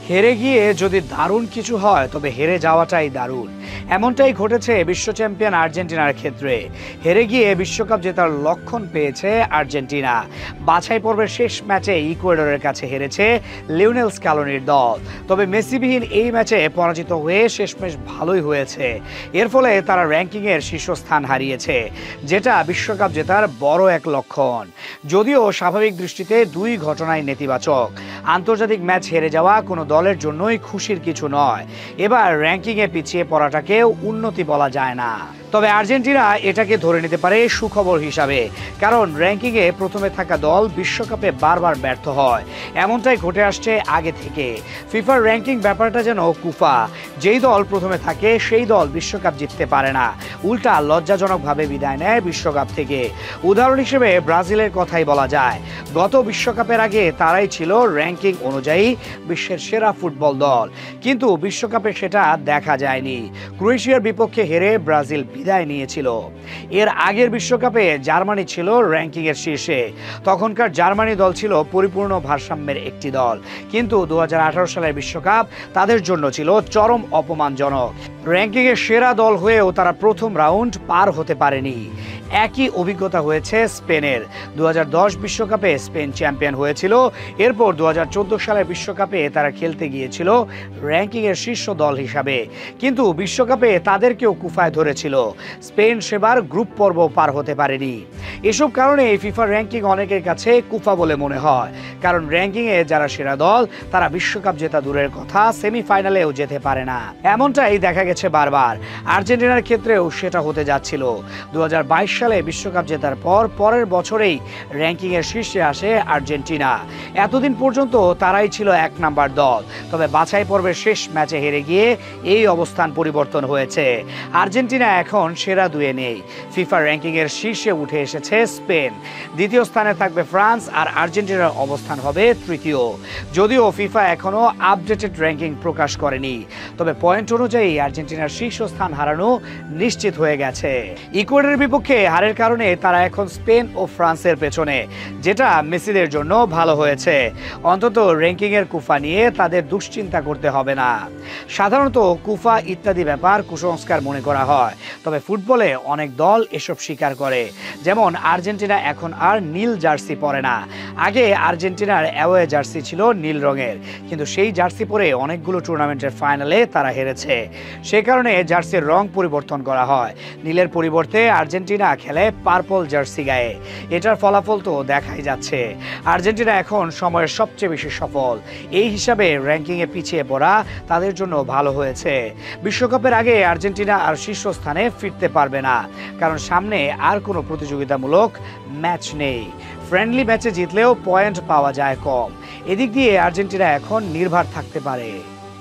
হেরে গিয়ে যদি দারুণ কিছু হয় তবে হেরে যাওয়াটাই দারুণ। এমনটাই ঘটেছে বিশ্ব চ্যাম্পিয়ন আর্জেন্টিনার ক্ষেত্রে। হেরে গিয়ে বিশ্বকাপ জেতার লক্ষণ পেয়েছে আর্জেন্টিনা। বাছাই পর্বের শেষ ম্যাচে ইকুয়েডরের কাছে হেরেছে লিওনেল স্ক্যালোনির দল। তবে মেসিবিহীন এই ম্যাচে পরাজিত হয়ে শেষমেশ ভালোই হয়েছে। এর ফলে তারা র্যাঙ্কিংয়ের শীর্ষস্থান হারিয়েছে, যেটা বিশ্বকাপ জেতার বড় এক লক্ষণ। যদিও স্বাভাবিক দৃষ্টিতে দুই ঘটনাই নেতিবাচক। আন্তর্জাতিক ম্যাচ হেরে যাওয়া কোনো দলের জন্যই খুশির কিছু নয়। এবার র্যাঙ্কিংয়ে পিছিয়ে পড়াটাকেও উন্নতি বলা যায় না। তবে আর্জেন্টিনা এটাকে ধরে নিতে পারে সুখবর হিসাবে, কারণ র্যাঙ্কিংয়ে প্রথমে থাকা দল বিশ্বকাপে বারবার ব্যর্থ হয়। এমনটাই ঘটে আসছে আগে থেকে। ফিফার র্যাঙ্কিং ব্যাপারটা যেন কুফা। যেই দল প্রথমে থাকে সেই দল বিশ্বকাপ জিততে পারে না, উল্টা লজ্জাজনকভাবে বিদায় নেয় বিশ্বকাপ থেকে। উদাহরণ হিসেবে ব্রাজিলের কথাই বলা যায়। গত বিশ্বকাপের আগে তারাই ছিল র্যাঙ্কিং অনুযায়ী বিশ্বের সেরা ফুটবল দল, কিন্তু বিশ্বকাপে সেটা দেখা যায়নি। ক্রোয়েশিয়ার বিপক্ষে হেরে ব্রাজিল বিদায় নিয়েছিল। এর আগের বিশ্বকাপে জার্মানি ছিল র্যাঙ্কিংয়ের শীর্ষে। তখনকার জার্মানি দল ছিল পরিপূর্ণ ভারসাম্যের একটি দল, কিন্তু 2018 সালের বিশ্বকাপ তাদের জন্য ছিল চরম অপমানজনক। র্যাঙ্কিংয়ের সেরা দল হয়েও তারা প্রথম রাউন্ড পার হতে পারেনি। একই অভিজ্ঞতা হয়েছে স্পেনের। 2010 বিশ্বকাপে স্পেন চ্যাম্পিয়ন হয়েছিল। এরপর 2014 সালের বিশ্বকাপে তারা খেলতে গিয়েছিল র্যাঙ্কিংয়ের শীর্ষ দল হিসাবে, কিন্তু বিশ্বকাপে তাদেরকেও কুফায় ধরেছিল। স্পেন সেবার গ্রুপ পর্ব পার হতে পারেনি। এসব কারণে ফিফা র্যাঙ্কিং অনেকের কাছে কুফা বলে মনে হয়, কারণ র্যাঙ্কিংয়ে যারা সেরা দল তারা বিশ্বকাপ জেতা দূরের কথা সেমিফাইনালেও যেতে পারে না। এমনটাই দেখা গেছে বারবার। আর্জেন্টিনার ক্ষেত্রেও সেটা হতে যাচ্ছিল। 2022 সালে বিশ্বকাপ জেতার পর পরের বছরেই র্যাঙ্কিংয়ের শীর্ষে আসে আর্জেন্টিনা। এতদিন পর্যন্ত তারাই ছিল এক নাম্বার দল। তবে বাছাই পর্বের শেষ ম্যাচে হেরে গিয়ে এই অবস্থান পরিবর্তন হয়েছে। আর্জেন্টিনা এখন সেরা দুয়ে নেই। ফিফা র্যাঙ্কিংয়ের শীর্ষে উঠে এসেছে স্পেন। দ্বিতীয় স্থানে থাকবে ফ্রান্স, আর আর্জেন্টিনার অবস্থান হবে তৃতীয়। যদিও ফিফা এখনো আপডেটেড র্যাঙ্কিং প্রকাশ করেনি, তবে পয়েন্ট অনুযায়ী আর্জেন্টিনার শীর্ষস্থান হারানো নিশ্চিত হয়ে গেছে। ইকুয়েডরের বিপক্ষে হারের কারণে তারা এখন স্পেন ও ফ্রান্সের পেছনে, যেটা মেসিদের জন্য ভালো হয়েছে। অন্তত র্যাঙ্কিংয়ের কুফা নিয়ে তাদের দুশ্চিন্তা করতে হবে না। সাধারণত কুফা ইত্যাদি ব্যাপার কুসংস্কার মনে করা হয়, তবে ফুটবলে অনেক দল এসব স্বীকার করে। যেমন আর্জেন্টিনা এখন আর নীল জার্সি পরে না। আগে আর্জেন্টিনার অ্যাওয়ে জার্সি ছিল নীল রঙের, কিন্তু সেই জার্সি পরে অনেকগুলো টুর্নামেন্টের ফাইনালে তারা হেরেছে। সে কারণে জার্সির রং পরিবর্তন করা হয়। নীলের পরিবর্তে আর্জেন্টিনা খেলে পার্পল জার্সি গায়ে। এটার ফলাফল তো দেখাই যাচ্ছে। আর্জেন্টিনা এখন সময়ের সবচেয়ে বেশি সফল। এই হিসাবে র্যাঙ্কিংয়ে পিছিয়ে পড়া তাদের জন্য ভালো হয়েছে। বিশ্বকাপের আগে আর্জেন্টিনা আর শীর্ষস্থানে ফিরতে পারবে না, কারণ সামনে আর কোনো প্রতিযোগিতামূলক ম্যাচ নেই। ফ্রেন্ডলি ম্যাচে জিতলেও পয়েন্ট পাওয়া যায় কম। এদিক দিয়ে আর্জেন্টিনা এখন নির্ভর থাকতে পারে।